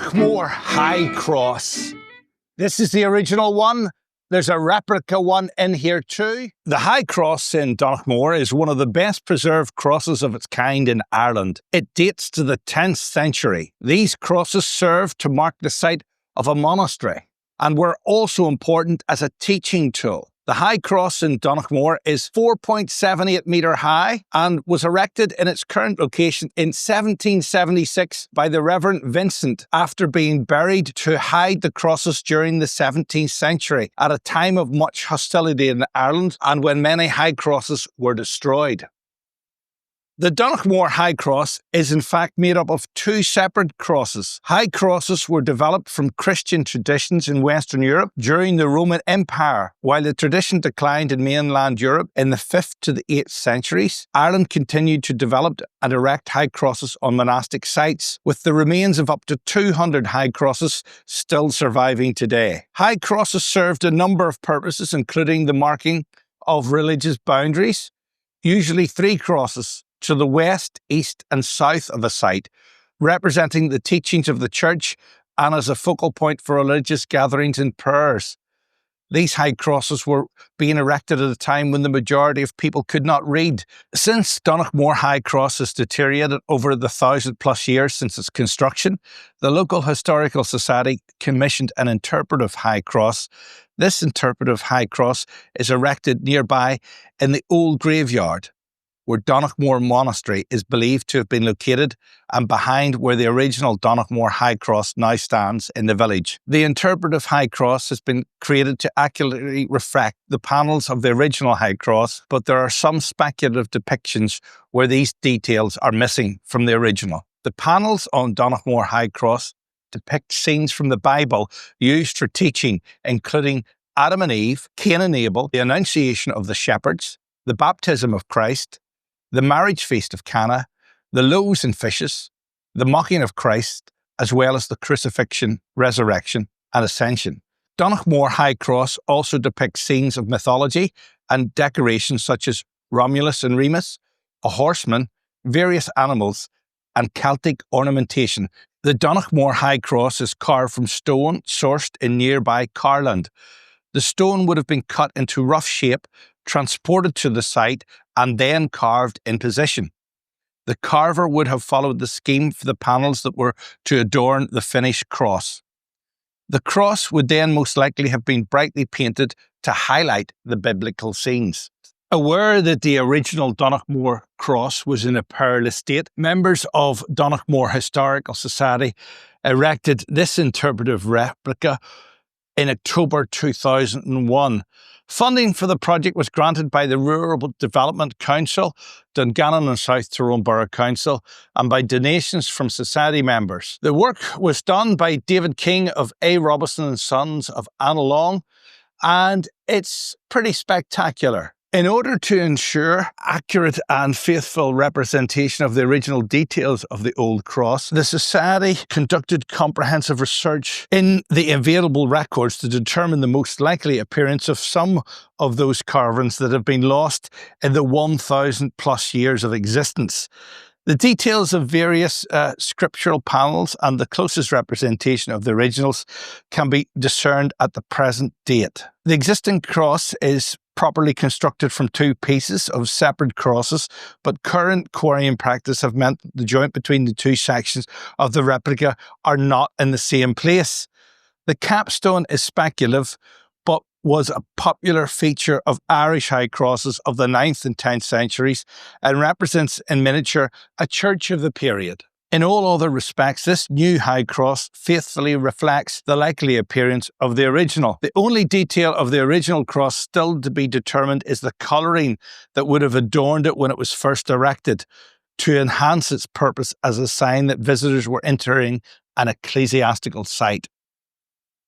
Donaghmore High Cross. This is the original one. There's a replica one in here too. The High Cross in Donaghmore is one of the best preserved crosses of its kind in Ireland. It dates to the 10th century. These crosses served to mark the site of a monastery and were also important as a teaching tool. The High Cross in Donaghmore is 4.78 metre high and was erected in its current location in 1776 by the Reverend Vincent after being buried to hide the crosses during the 17th century at a time of much hostility in Ireland and when many high crosses were destroyed. The Donaghmore High Cross is in fact made up of two separate crosses. High crosses were developed from Christian traditions in Western Europe during the Roman Empire. While the tradition declined in mainland Europe in the 5th to the 8th centuries, Ireland continued to develop and erect high crosses on monastic sites, with the remains of up to 200 high crosses still surviving today. High crosses served a number of purposes, including the marking of religious boundaries, usually 3 crosses to the west, east and south of a site, representing the teachings of the church and as a focal point for religious gatherings and prayers. These high crosses were being erected at a time when the majority of people could not read. Since Donaghmore High Cross has deteriorated over the 1,000+ years since its construction, the local historical society commissioned an interpretive high cross. This interpretive high cross is erected nearby in the old graveyard, where Donaghmore Monastery is believed to have been located and behind where the original Donaghmore High Cross now stands in the village. The interpretive High Cross has been created to accurately reflect the panels of the original High Cross, but there are some speculative depictions where these details are missing from the original. The panels on Donaghmore High Cross depict scenes from the Bible used for teaching, including Adam and Eve, Cain and Abel, the Annunciation of the Shepherds, the Baptism of Christ, the marriage feast of Cana, the loaves and fishes, the mocking of Christ, as well as the crucifixion, resurrection and ascension. Donaghmore High Cross also depicts scenes of mythology and decorations such as Romulus and Remus, a horseman, various animals and Celtic ornamentation. The Donaghmore High Cross is carved from stone sourced in nearby Carland. The stone would have been cut into rough shape, transported to the site and then carved in position. The carver would have followed the scheme for the panels that were to adorn the finished cross. The cross would then most likely have been brightly painted to highlight the biblical scenes. Aware that the original Donaghmore cross was in a perilous state, members of Donaghmore Historical Society erected this interpretive replica in October 2001. Funding for the project was granted by the Rural Development Council, Dungannon and South Tyrone Borough Council, and by donations from society members. The work was done by David King of A. Robinson and Sons of Annalong, and it's pretty spectacular. In order to ensure accurate and faithful representation of the original details of the old cross, the Society conducted comprehensive research in the available records to determine the most likely appearance of some of those carvings that have been lost in the 1,000+ years of existence. The details of various scriptural panels and the closest representation of the originals can be discerned at the present date. The existing cross is properly constructed from 2 pieces of separate crosses, but current quarrying practice have meant that the joint between the 2 sections of the replica are not in the same place. The capstone is speculative, but was a popular feature of Irish high crosses of the 9th and 10th centuries and represents in miniature a church of the period. In all other respects, this new high cross faithfully reflects the likely appearance of the original. The only detail of the original cross still to be determined is the colouring that would have adorned it when it was first erected, to enhance its purpose as a sign that visitors were entering an ecclesiastical site.